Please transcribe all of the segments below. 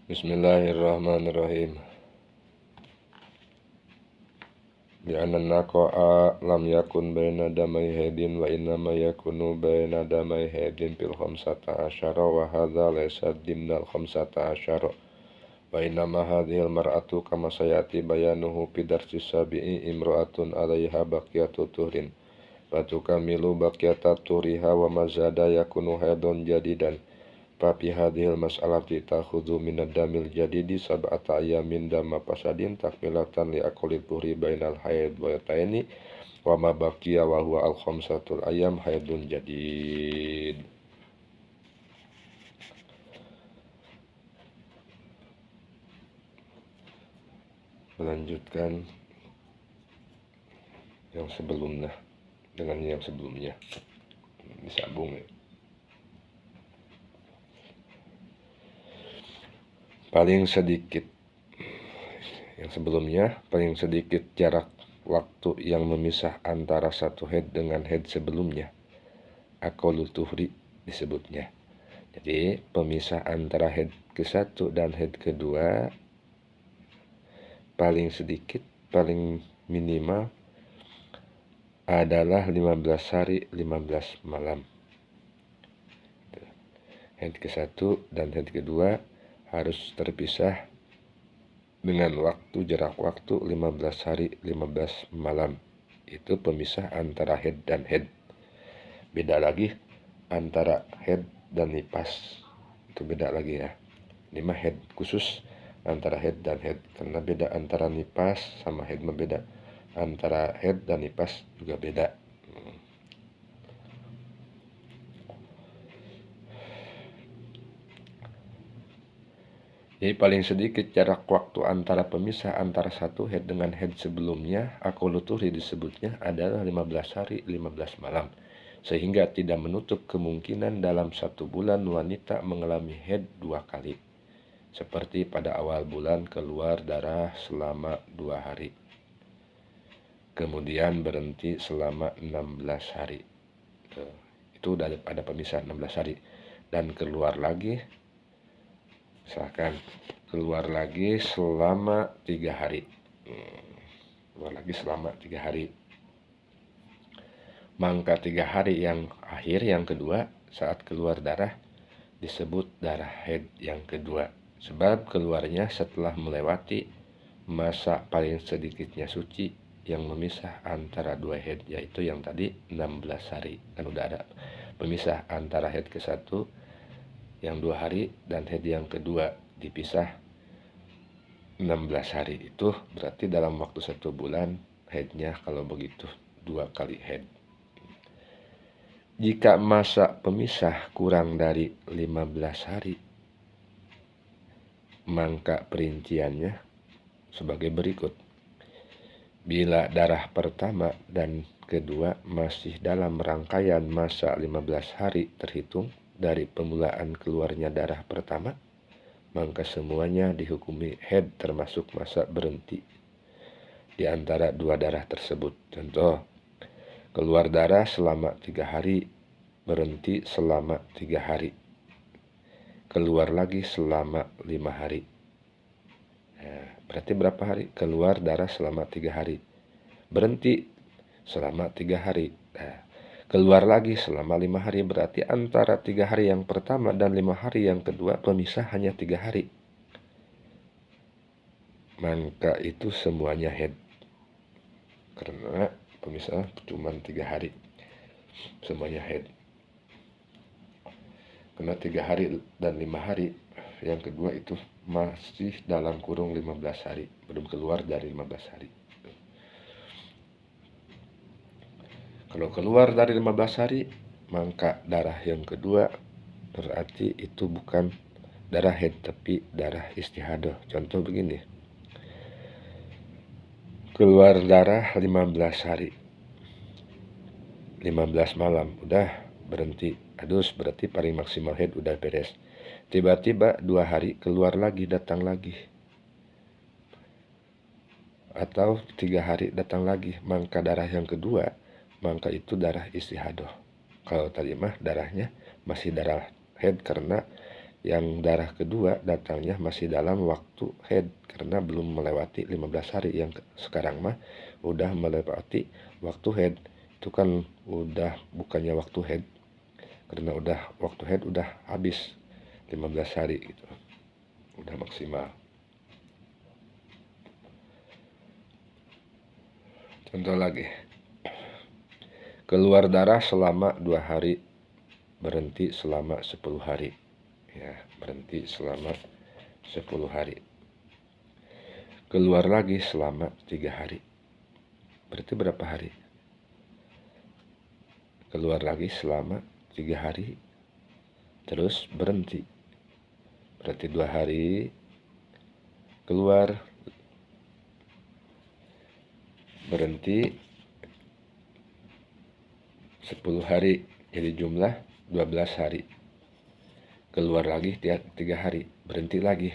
Bismillahirrahmanirrahim. Bi'anna naqa'a lam yakun baina damai haidin wa innama yakunu baina damai haidin fil khamsata asyara wa hadha laysa dimnal khamsata asyara wa innama hadhil mar'atu kama sayati bayanuhu fi darsi sabi'i imra'atun 'alaiha baqiyatu tuhrin wa tukamilu baqiyata tuhriha wa mazada yakunu haidun jadidan fa fi hadhil mas'alati takhudhu minad damil jadidi sab'ata ayamin dama fasadin takmilatan li aqli tuhri bainal haid wa yataini wa ma baqiya wa huwa al khamsatul ayam haidun jadid. Melanjutkan yang sebelumnya dengan yang sebelumnya, disambung ya. Paling sedikit yang sebelumnya, paling sedikit jarak waktu yang memisah antara satu haid dengan haid sebelumnya, aqallu tuhri disebutnya. Jadi pemisah antara haid ke-1 dan haid kedua paling sedikit, paling minimal adalah 15 hari 15 malam. Haid ke-1 dan haid kedua harus terpisah dengan jarak waktu 15 hari 15 malam. Itu pemisah antara haid dan haid. Beda lagi antara haid dan nifas, itu beda lagi ya. Ini mah haid khusus antara haid dan haid, karena beda antara nifas sama haid mah beda. Antara haid dan nifas juga beda. Jadi paling sedikit jarak waktu antara pemisah antara satu haid dengan haid sebelumnya, aqallu tuhri disebutnya, adalah 15 hari 15 malam. Sehingga tidak menutup kemungkinan dalam satu bulan wanita mengalami haid 2 kali. Seperti pada awal bulan keluar darah selama 2 hari. Kemudian berhenti selama 16 hari. Itu udah ada pemisah 16 hari. Dan keluar lagi, misalkan keluar lagi selama 3 hari. Keluar lagi selama 3 hari. Maka 3 hari yang akhir, yang kedua, saat keluar darah, disebut darah haid yang kedua. Sebab keluarnya setelah melewati masa paling sedikitnya suci yang memisah antara 2 haid, yaitu yang tadi 16 hari. Kan udah ada pemisah antara haid ke-1 yang 2 hari dan haid yang kedua dipisah 16 hari. Itu berarti dalam waktu 1 bulan haidnya kalau begitu 2 kali haid. Jika masa pemisah kurang dari 15 hari, maka perinciannya sebagai berikut. Bila darah pertama dan kedua masih dalam rangkaian masa 15 hari terhitung dari pemulaan keluarnya darah pertama, maka semuanya dihukumi haid termasuk masa berhenti di antara 2 darah tersebut. Contoh, keluar darah selama 3 hari, berhenti selama 3 hari. Keluar lagi selama 5 hari. Nah, berarti berapa hari? Keluar darah selama 3 hari. Berhenti selama 3 hari. Nah, keluar lagi selama 5 hari. Berarti antara 3 hari yang pertama dan 5 hari yang kedua pemisah hanya 3 hari. Maka itu semuanya haid. Karena pemisah cuma 3 hari. Semuanya haid. Karena 3 hari dan 5 hari yang kedua itu masih dalam kurung 15 hari. Belum keluar dari 15 hari. Kalau keluar dari 15 hari, maka darah yang kedua berarti itu bukan darah haid, tapi darah istihadah. Contoh begini. Keluar darah 15 hari. 15 malam, udah berhenti. Adus, berarti paling maksimal haid udah beres. Tiba-tiba 2 hari keluar lagi, datang lagi. Atau 3 hari datang lagi, maka darah yang kedua, maka itu darah istihadah. Kalau tadi mah darahnya masih darah haid karena Yang darah kedua datangnya masih dalam waktu haid karena belum melewati 15 hari. Yang sekarang mah udah melewati waktu haid. Itu kan udah bukannya waktu haid, karena udah waktu haid udah habis 15 hari gitu. Udah maksimal. Contoh lagi. Keluar darah selama 2 hari, berhenti selama 10 hari. Ya, berhenti selama 10 hari. Keluar lagi selama 3 hari. Berarti berapa hari? Keluar lagi selama 3 hari, terus berhenti. Berarti 2 hari, keluar, berhenti 10 hari, jadi jumlah 12 hari. Keluar lagi 3 hari, berhenti lagi.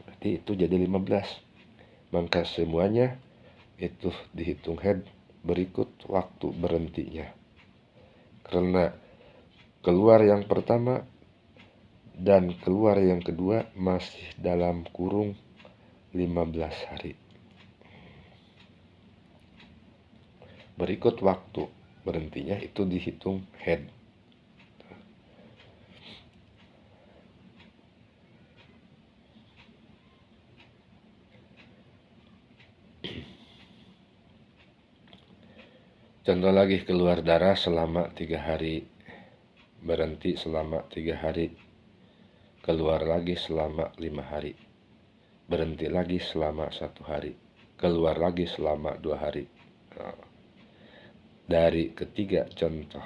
Berarti itu jadi 15. Maka semuanya itu dihitung haid berikut waktu berhentinya. Karena keluar yang pertama dan keluar yang kedua masih dalam kurung 15 hari. Berikut waktu berhentinya itu dihitung haid. Contoh lagi, keluar darah selama 3 hari, berhenti selama 3 hari, keluar lagi selama 5 hari, berhenti lagi selama 1 hari, keluar lagi selama 2 hari. Dari ketiga contoh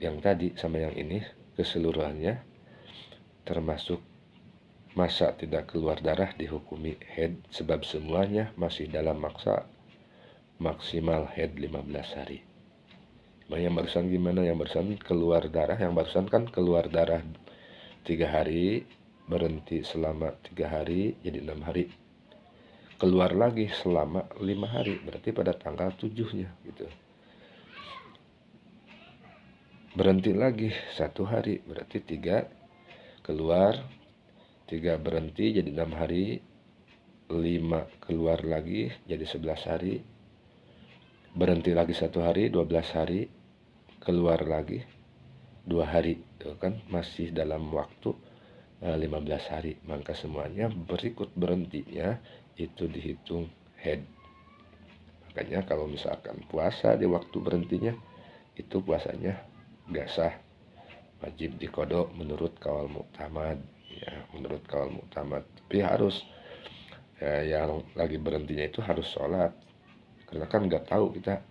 yang tadi sama yang ini, keseluruhannya termasuk masa tidak keluar darah dihukumi haid, sebab semuanya masih dalam masa maksimal haid 15 hari. Yang barusan gimana? Yang barusan keluar darah, yang barusan kan keluar darah 3 hari, berhenti selama 3 hari, jadi 6 hari. Keluar lagi selama 5 hari, berarti pada tanggal 7-nya gitu. Berhenti lagi 1 hari, berarti 3 keluar, 3 berhenti jadi 6 hari, 5 keluar lagi jadi 11 hari, berhenti lagi 1 hari, 12 hari, keluar lagi 2 hari. Itu kan masih dalam waktu 15 hari. Maka semuanya berikut berhentinya itu dihitung haid. Makanya kalau misalkan puasa di waktu berhentinya, itu puasanya gak sah, wajib diqodho menurut qaul mu'tamad. Ya, menurut qaul mu'tamad. Tapi harus yang lagi berhentinya itu harus sholat, karena kan nggak tahu kita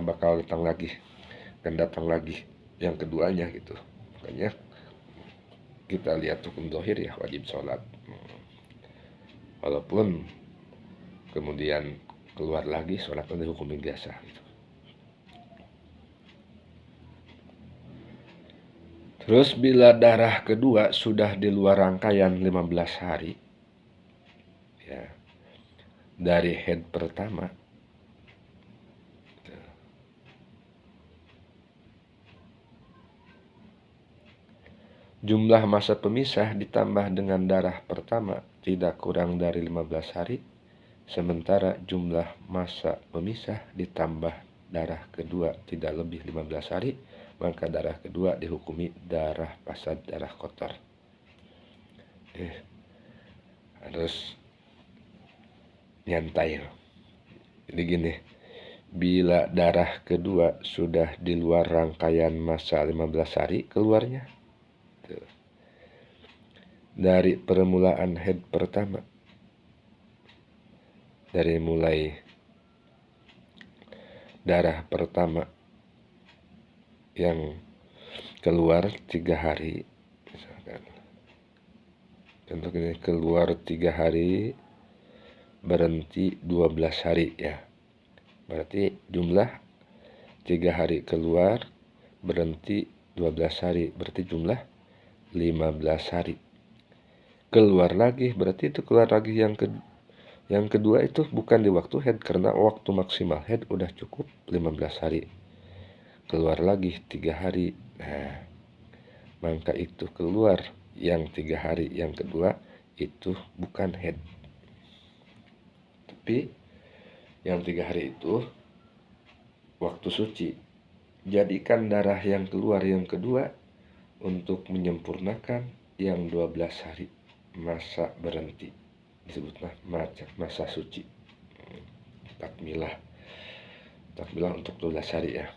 bakal datang lagi, dan datang lagi yang keduanya gitu. Makanya kita lihat hukum zahir ya wajib sholat, walaupun kemudian keluar lagi sholatnya dihukumi biasa gitu. Terus bila darah kedua sudah di luar rangkaian 15 hari ya, dari haid pertama, jumlah masa pemisah ditambah dengan darah pertama tidak kurang dari 15 hari, sementara jumlah masa pemisah ditambah darah kedua tidak lebih 15 hari, maka darah kedua dihukumi darah fasad, darah kotor. Harus nyantai. Jadi gini, bila darah kedua sudah di luar rangkaian masa 15 hari keluarnya, dari permulaan haid pertama, dari mulai darah pertama yang keluar 3 hari, misalkan contoh ini, keluar 3 hari berhenti 12 hari ya, berarti jumlah 3 hari keluar berhenti 12 hari, berarti jumlah 15 hari. Keluar lagi, berarti itu keluar lagi yang kedua itu bukan di waktu haid, karena waktu maksimal haid udah cukup 15 hari. Keluar lagi 3 hari. Nah, maka itu keluar yang 3 hari yang kedua itu bukan haid. Tapi yang 3 hari itu waktu suci. Jadikan darah yang keluar yang kedua untuk menyempurnakan yang 12 hari masa berhenti. Disebutlah masa suci. Takmilah. Takmilah untuk 12 hari ya.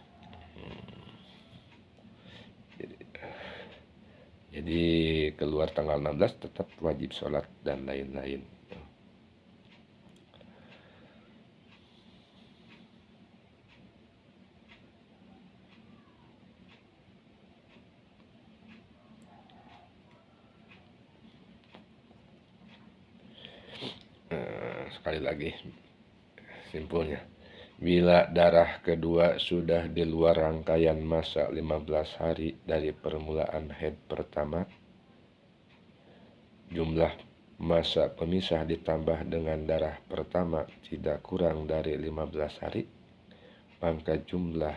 Jadi keluar tanggal 16 tetap wajib sholat dan lain-lain. Sekali lagi simpulnya, bila darah kedua sudah di luar rangkaian masa 15 hari dari permulaan haid pertama, jumlah masa pemisah ditambah dengan darah pertama tidak kurang dari 15 hari, maka jumlah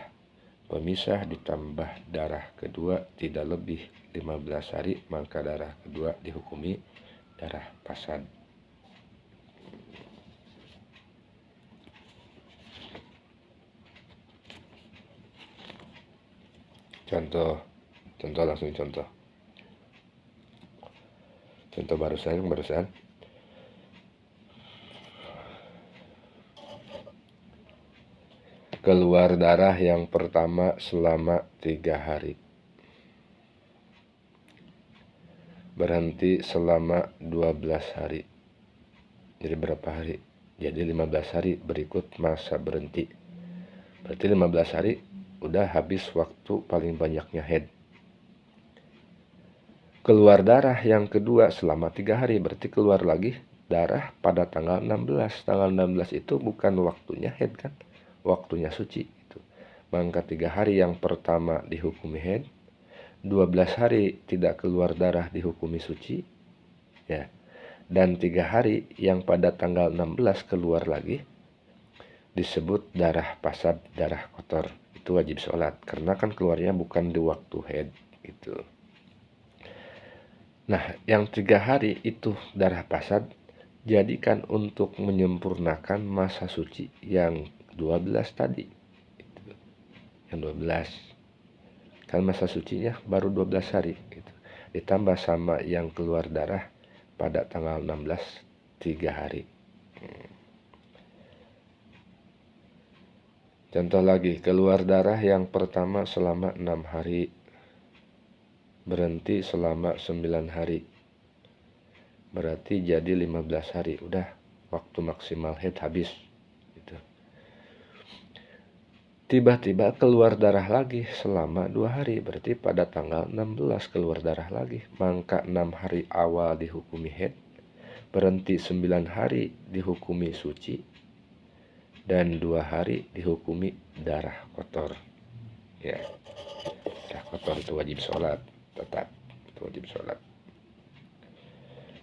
pemisah ditambah darah kedua tidak lebih 15 hari, maka darah kedua dihukumi darah fasad. Contoh langsung contoh barusan keluar darah yang pertama selama 3 hari, berhenti selama 12 hari. Jadi berapa hari? Jadi 15 hari berikut masa berhenti. Berarti 15 hari udah habis waktu paling banyaknya haid. Keluar darah yang kedua selama 3 hari, berarti keluar lagi darah pada tanggal 16. Tanggal 16 itu bukan waktunya haid kan? Waktunya suci itu. Maka 3 hari yang pertama dihukumi haid, 12 hari tidak keluar darah dihukumi suci, ya. Dan 3 hari yang pada tanggal 16 keluar lagi disebut darah fasad, darah kotor. Itu wajib sholat karena kan keluarnya bukan di waktu haid gitu. Nah, yang 3 hari itu darah fasad jadikan untuk menyempurnakan masa suci yang 12 tadi. Yang 12 kan masa sucinya baru 12 hari gitu. Ditambah sama yang keluar darah pada tanggal 16 3 hari. Contoh lagi, keluar darah yang pertama selama 6 hari, berhenti selama 9 hari. Berarti jadi 15 hari, udah waktu maksimal haid habis. Gitu. Tiba-tiba keluar darah lagi selama 2 hari, berarti pada tanggal 16 keluar darah lagi. Maka 6 hari awal dihukumi haid, berhenti 9 hari dihukumi suci, dan 2 hari dihukumi darah kotor. Ya, darah kotor itu wajib sholat, tetap itu wajib sholat.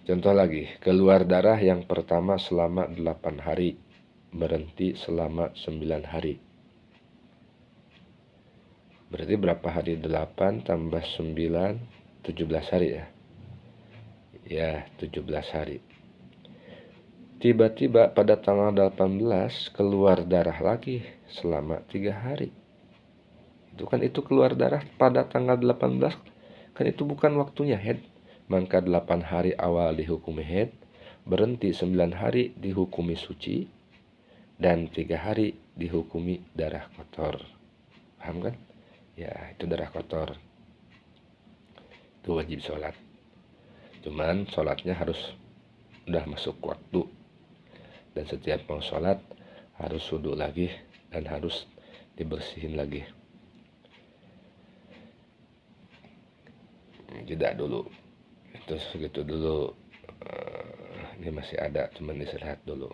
Contoh lagi, keluar darah yang pertama selama 8 hari, berhenti selama 9 hari. Berarti berapa hari? 8 tambah 9, 17 hari ya. Ya, 17 hari. Tiba-tiba pada tanggal 18 keluar darah lagi selama 3 hari. Itu keluar darah pada tanggal 18, kan itu bukan waktunya haid. Maka 8 hari awal dihukumi haid, berhenti 9 hari dihukumi suci, dan 3 hari dihukumi darah kotor. Paham kan? Ya, itu darah kotor. Itu wajib sholat. Cuman sholatnya harus udah masuk waktu. Dan setiap mau sholat harus wudu lagi dan harus dibersihin lagi. Jeda dulu. Itu segitu dulu. Ini masih ada, cuman istirahat dulu.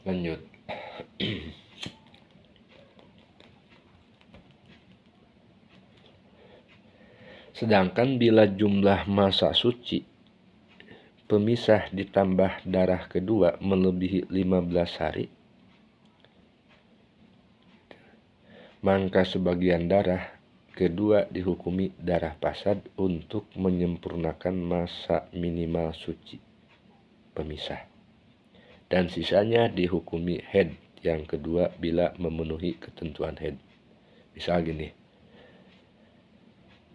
Lanjut. Sedangkan bila jumlah masa suci pemisah ditambah darah kedua melebihi 15 hari, maka sebagian darah kedua dihukumi darah pasad untuk menyempurnakan masa minimal suci pemisah. Dan sisanya dihukumi haid yang kedua bila memenuhi ketentuan haid. Misal gini,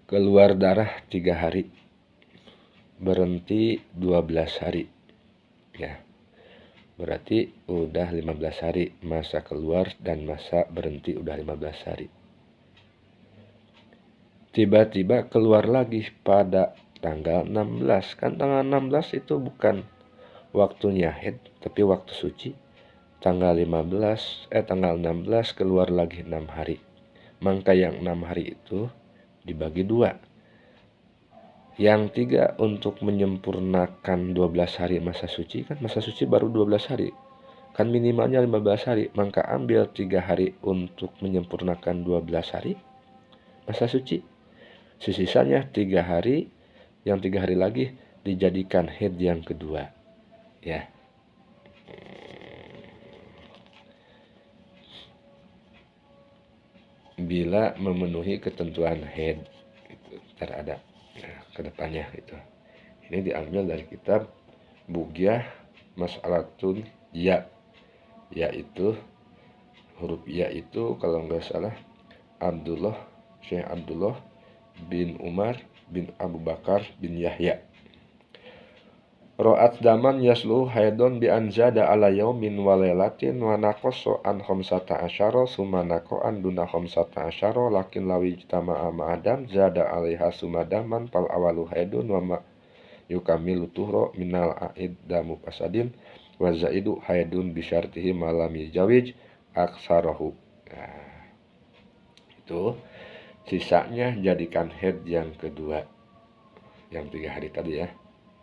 keluar darah 3 hari, berhenti 12 hari. Ya, berarti udah 15 hari masa keluar dan masa berhenti udah 15 hari. Tiba-tiba keluar lagi pada tanggal 16. Kan tanggal 16 itu bukan waktunya haid, tapi waktu suci. Tanggal 16 keluar lagi 6 hari. Maka yang 6 hari itu dibagi 2. Yang 3 untuk menyempurnakan 12 hari masa suci, kan masa suci baru 12 hari. Kan minimalnya 15 hari, maka ambil 3 hari untuk menyempurnakan 12 hari masa suci. Sisanya 3 hari, yang 3 hari lagi dijadikan haid yang kedua. Ya. Bila memenuhi ketentuan haid, terhadap ke depannya itu. Ini diambil dari kitab Bugyah Mas'alatun Ya, yaitu huruf ya itu kalau nggak salah Syekh Abdullah bin Umar bin Abu Bakar bin Yahya. Ro'at daman yaslu haidon bi anzada ala yaumin wa lailatin wa naqasu an khamsata asyara summa naqan duna khamsata asyara lakin lawi jtama'a ma'adam zada alaiha sumadaman pal awalu haidun wa ma yukamilu tuhra minal aid damu pasadin wa zaidu haidun bisyartihi malami jawij aksarahu. Nah, itu sisanya jadikan haid yang kedua, yang 3 hari tadi ya.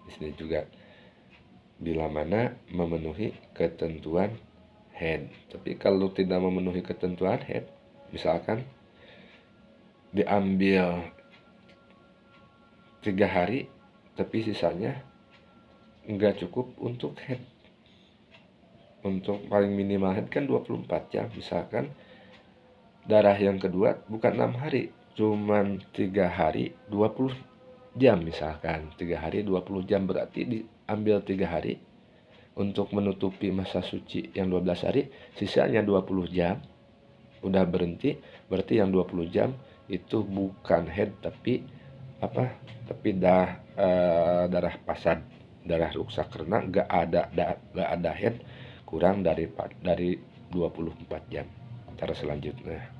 Di sini juga bila mana memenuhi ketentuan haid. Tapi kalau tidak memenuhi ketentuan haid, misalkan diambil 3 hari tapi sisanya enggak cukup untuk haid. Untuk paling minimal haid kan 24 jam. Misalkan darah yang kedua bukan 6 hari, cuman 3 hari 20 jam misalkan. 3 hari 20 jam berarti diambil 3 hari untuk menutupi masa suci yang 12 hari, sisanya 20 jam udah berhenti, berarti yang 20 jam itu bukan haid tapi apa? Tapi darah pasad, darah ruksak karena enggak ada haid kurang dari 24 jam. Cara selanjutnya.